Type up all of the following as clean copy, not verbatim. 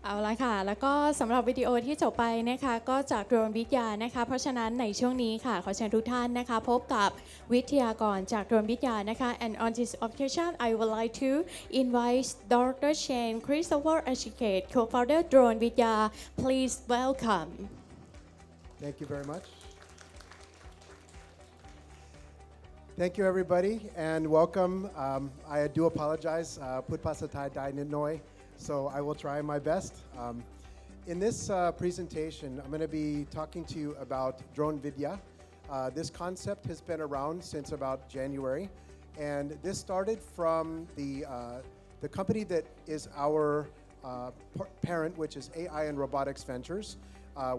เอาละค่ะแล้วก็สำหรับวิดีโอที่จบไปนะคะก็จากโดรนวิทยานะคะเพราะฉะนั้นในช่วงนี้ค่ะขอเชิญทุกท่านนะคะพบกับวิทยากรจากโดรนวิทยานะคะ and on this occasion I would like to invite Dr.Shane Archiquette Co-founder Drone Vidya please welcome Thank you very much Thank you everybody and welcome I do apologize พูดภาษาไทยได้นิดหน่อยSo I will try my best. In this presentation, I'm going to be talking to you about Drone Vidya. This concept has been around since about January, and this started from the company that is our parent, which is AI and Robotics Ventures,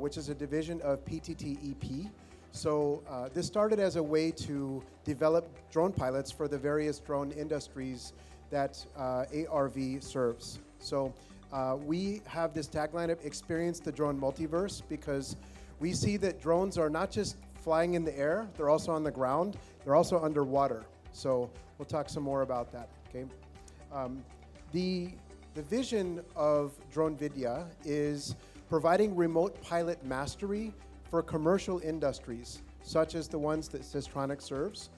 which is a division of PTT-EP. So this started as a way to develop drone pilots for the various drone industries that ARV serves. So we have this tagline of experience the drone multiverse because we see that drones are not just flying in the air, they're also on the ground, they're also underwater. So we'll talk some more about that, okay? The vision of Drone Vidya is providing remote pilot mastery for commercial industries, such as the ones that Systronics serves.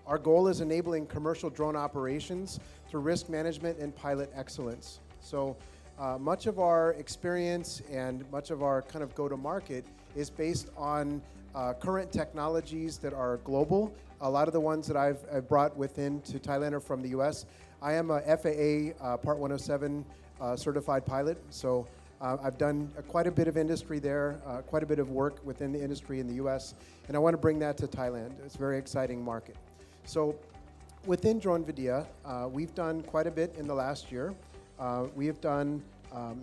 Our goal is enabling commercial drone operations through risk management and pilot excellence. So much of our experience and much of our kind of go-to-market is based on current technologies that are global. A lot of the ones that I've brought within to Thailand are from the US. I am a FAA Part 107 certified pilot, so I've done quite a bit of industry there, quite a bit of work within the industry in the US, and I want to bring that to Thailand. It's a very exciting market. So within Drone Vidya, we've done quite a bit in the last year. We have done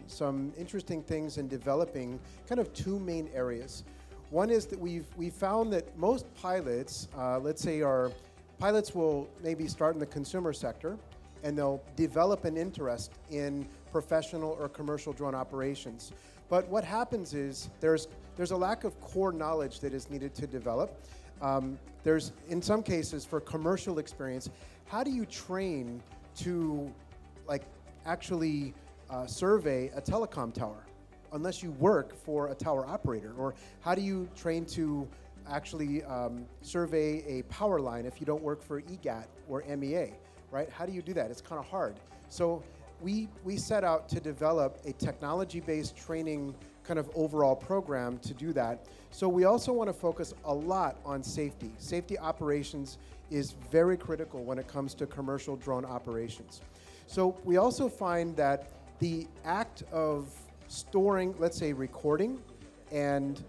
some interesting things in developing kind of two main areas. One is that we've found that most pilots, let's say our pilots will maybe start in the consumer sector and they'll develop an interest in professional or commercial drone operations. But what happens is there's a lack of core knowledge that is needed to develop. There's, in some cases, for commercial experience, how do you train to actually survey a telecom tower unless you work for a tower operator? Or how do you train to actually survey a power line if you don't work for EGAT or MEA, right? How do you do that? It's kind of hard. So we set out to develop a technology-based training kind of overall program to do that. So we also want to focus a lot on safety. Safety operations is very critical when it comes to commercial drone operations. So we also find that the act of storing, let's say, recording and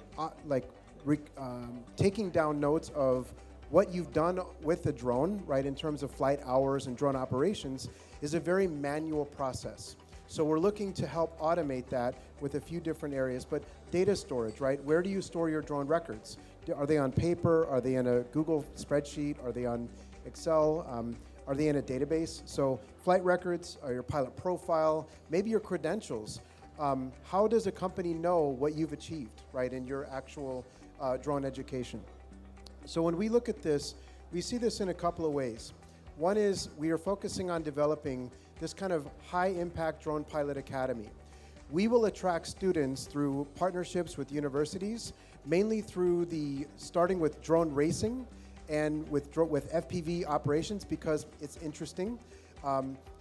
taking down notes of what you've done with the drone, right, in terms of flight hours and drone operations, is a very manual process. So we're looking to help automate that with a few different areas. But data storage, right? Where do you store your drone records? Are they on paper? Are they in a Google spreadsheet? Are they on Excel? Are they in a database? So flight records, your pilot profile, maybe your credentials. How does a company know what you've achieved, right, in your actual drone education? So when we look at this, we see this in a couple of ways. One is we are focusing on developing this kind of high-impact drone pilot academy. We will attract students through partnerships with universities, mainly through starting with drone racing and with FPV operations because it's interesting.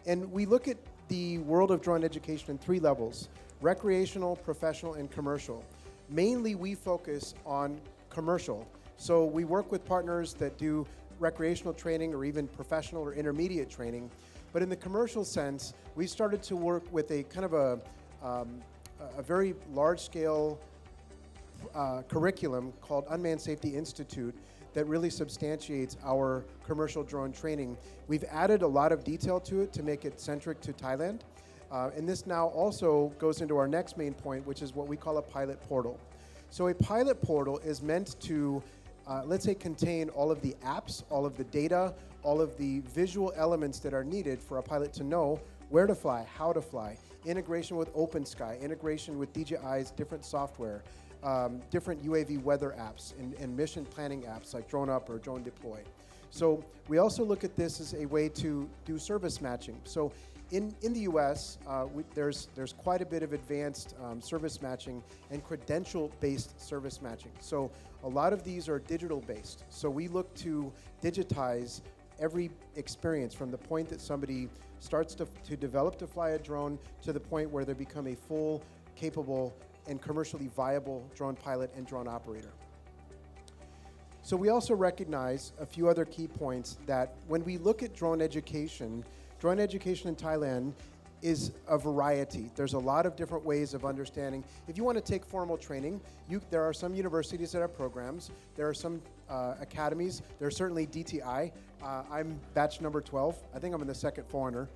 And we look at the world of drone education in three levels: recreational, professional, and commercial. Mainly we focus on commercial. So we work with partners that do recreational training or even professional or intermediate training. But in the commercial sense, we started to work with a kind of a very large-scale curriculum called Unmanned Safety Institute that really substantiates our commercial drone training. We've added a lot of detail to it to make it centric to Thailand. And this now also goes into our next main point, which is what we call a pilot portal. So a pilot portal is meant to, let's say, contain all of the apps, all of the data, all of the visual elements that are needed for a pilot to know where to fly, how to fly, integration with OpenSky, integration with DJI's different software, different UAV weather apps and mission planning apps like Drone Up or Drone Deploy. So we also look at this as a way to do service matching. So In the U.S., there's quite a bit of advanced service matching and credential-based service matching. So a lot of these are digital-based. So we look to digitize every experience from the point that somebody starts to develop to fly a drone to the point where they become a full, capable, and commercially viable drone pilot and drone operator. So we also recognize a few other key points that when we look at drone education in Thailand is a variety. There's a lot of different ways of understanding. If you want to take formal training, there are some universities that have programs. There are some academies. There's certainly DTI. I'm batch number 12. I think I'm in the second forerunner.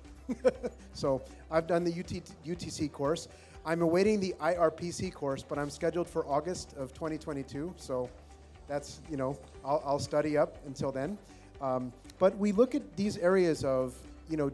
So I've done the UTC course. I'm awaiting the IRPC course, but I'm scheduled for August of 2022. So that's, I'll study up until then. But we look at these areas of,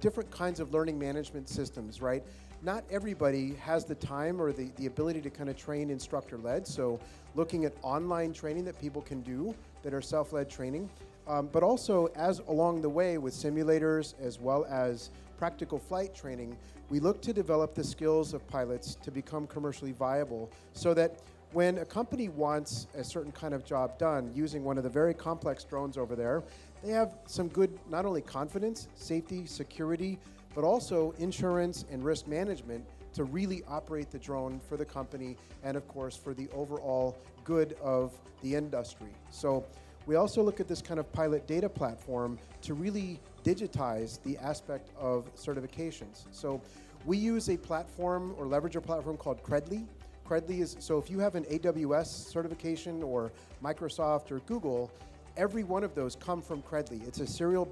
different kinds of learning management systems, right? Not everybody has the time or the ability to kind of train instructor-led. So looking at online training that people can do that are self-led training. But also as along the way with simulators as well as practical flight training, we look to develop the skills of pilots to become commercially viable so that when a company wants a certain kind of job done using one of the very complex drones over there, they have some good, not only confidence, safety, security, but also insurance and risk management to really operate the drone for the company and, of course, for the overall good of the industry. So we also look at this kind of pilot data platform to really digitize the aspect of certifications. So we use a platform or leverage a platform called Credly. Credly is, so if you have an AWS certification or Microsoft or Google, every one of those come from Credly. It's a serial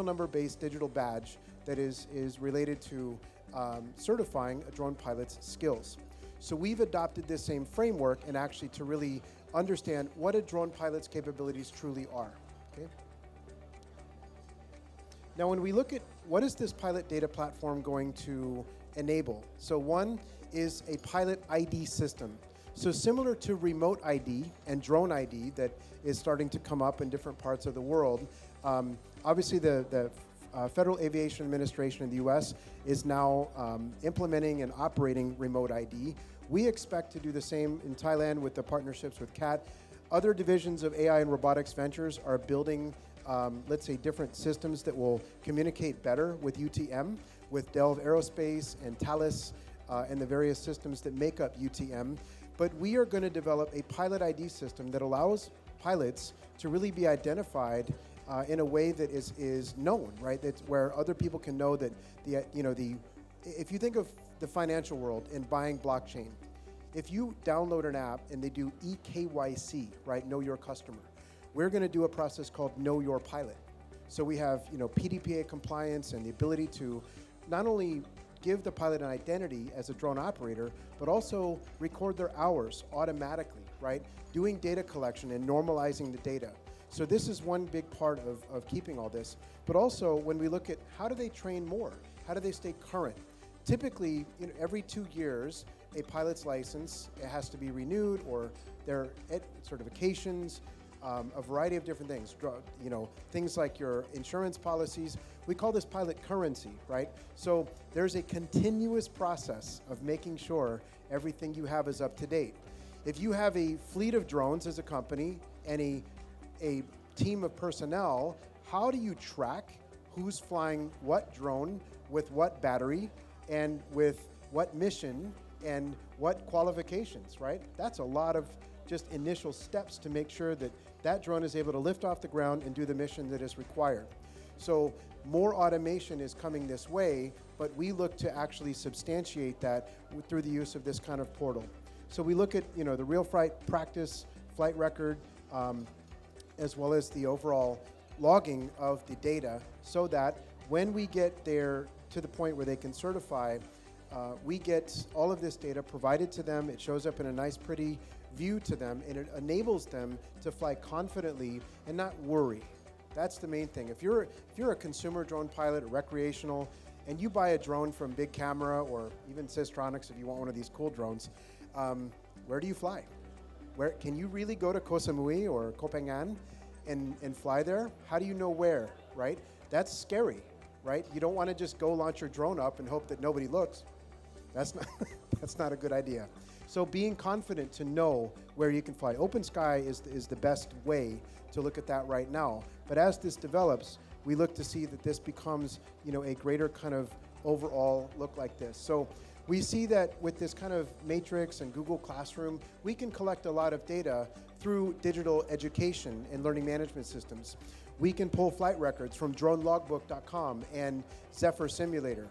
number-based digital badge that is related to certifying a drone pilot's skills. So we've adopted this same framework and actually to really understand what a drone pilot's capabilities truly are. Okay? Now, when we look at what is this pilot data platform going to enable? So one is a pilot ID system. So similar to remote ID and drone ID that is starting to come up in different parts of the world, obviously the Federal Aviation Administration in the U.S. is now implementing and operating remote ID. We expect to do the same in Thailand with the partnerships with CAT. Other divisions of AI and robotics ventures are building, let's say, different systems that will communicate better with UTM, with Delve Aerospace and Thales, and the various systems that make up UTM. But we are going to develop a pilot ID system that allows pilots to really be identified in a way that is known, right? That's where other people can know that if you think of the financial world and buying blockchain, if you download an app and they do eKYC, right? Know your customer. We're going to do a process called Know Your Pilot. So we have, PDPA compliance and the ability to not only give the pilot an identity as a drone operator, but also record their hours automatically, right? Doing data collection and normalizing the data. So this is one big part of keeping all this. But also when we look at how do they train more? How do they stay current? Typically, every 2 years, a pilot's license, it has to be renewed, or their certifications, a variety of different things, things like your insurance policies. We call this pilot currency, right? So there's a continuous process of making sure everything you have is up to date. If you have a fleet of drones as a company and a team of personnel, how do you track who's flying what drone with what battery and with what mission and what qualifications, right? That's a lot of just initial steps to make sure that that drone is able to lift off the ground and do the mission that is required. So more automation is coming this way, but we look to actually substantiate that through the use of this kind of portal. So we look at the real flight practice, flight record, as well as the overall logging of the data so that when we get there to the point where they can certify, we get all of this data provided to them. It shows up in a nice, pretty view to them, and it enables them to fly confidently and not worry. That's the main thing. If you're a consumer drone pilot, or recreational, and you buy a drone from Big Camera or even Systronics if you want one of these cool drones, where do you fly? Where can you really go to Koh Samui or Koh Phangan and fly there? How do you know where, right? That's scary. right? You don't want to just go launch your drone up and hope that nobody looks. That's not, that's not a good idea. So being confident to know where you can fly. Open sky is the best way to look at that right now. But as this develops, we look to see that this becomes, a greater kind of overall look like this. So we see that with this kind of matrix and Google Classroom, we can collect a lot of data through digital education and learning management systems. We can pull flight records from dronelogbook.com and Zephyr Simulator.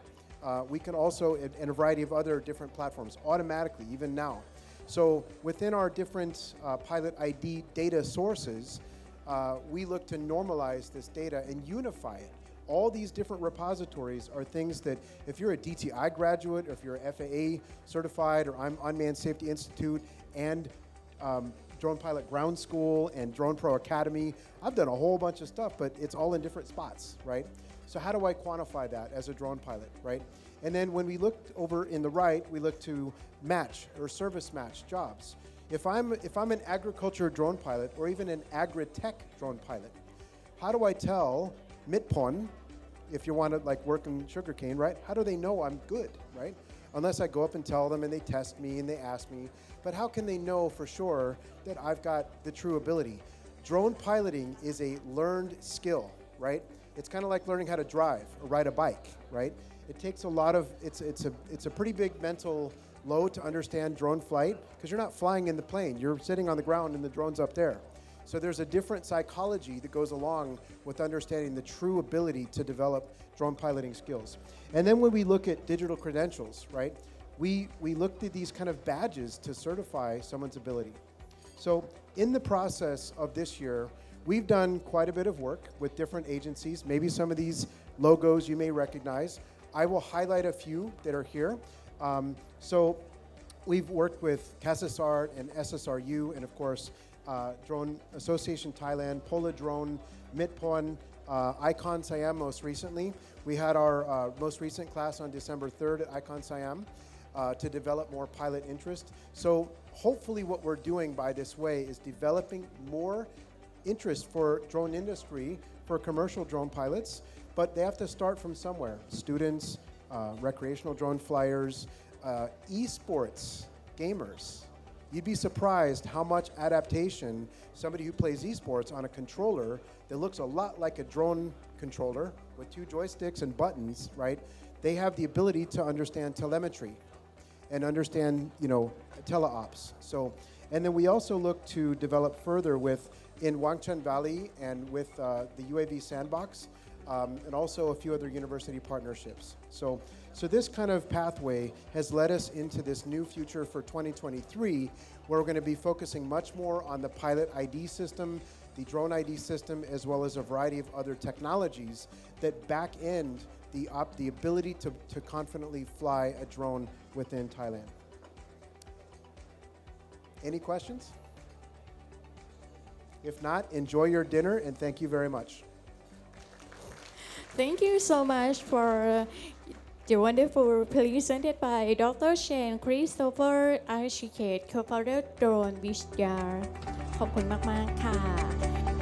We can also, and a variety of other different platforms, automatically, even now. So within our different pilot ID data sources, we look to normalize this data and unify it. All these different repositories are things that if you're a DTI graduate, or if you're FAA certified, or I'm Unmanned Safety Institute and Drone Pilot Ground School and Drone Pro Academy, I've done a whole bunch of stuff, but it's all in different spots, right? So how do I quantify that as a drone pilot, right? And then when we look over in the right, we look to match or service match jobs. If I'm an agriculture drone pilot or even an agri-tech drone pilot, how do I tell Mitpon, if you want to like work in sugarcane, right? How do they know I'm good, right? Unless I go up and tell them and they test me and they ask me. But how can they know for sure that I've got the true ability? Drone piloting is a learned skill, right? It's kind of like learning how to drive or ride a bike, right? It takes a lot of, it's a pretty big mental load to understand drone flight because you're not flying in the plane. You're sitting on the ground and the drone's up there. So there's a different psychology that goes along with understanding the true ability to develop drone piloting skills. And then when we look at digital credentials, right, we looked at these kind of badges to certify someone's ability. So in the process of this year, we've done quite a bit of work with different agencies. Maybe some of these logos you may recognize. I will highlight a few that are here. So we've worked with CASASART and SSRU, and of course, Drone Association Thailand, Pola Drone, Mitpon, Icon Siam most recently. We had our most recent class on December 3rd at Icon Siam to develop more pilot interest. So hopefully what we're doing by this way is developing more interest for drone industry, for commercial drone pilots, but they have to start from somewhere. Students, recreational drone flyers, esports, gamers. You'd be surprised how much adaptation somebody who plays esports on a controller that looks a lot like a drone controller with 2 joysticks and buttons, right? They have the ability to understand telemetry and understand, teleops. So, and then we also look to develop further in Wangchun Valley and with the UAV Sandbox, and also a few other university partnerships. So this kind of pathway has led us into this new future for 2023, where we're going to be focusing much more on the pilot ID system, the drone ID system, as well as a variety of other technologies that back end the ability to confidently fly a drone within Thailand. Any questions? If not, enjoy your dinner and thank you very much. Thank you so much for the wonderful presented by Dr. Shane Christopher Archiquette, Co-founder Drone Vidya ขอบคุณมากๆค่ะ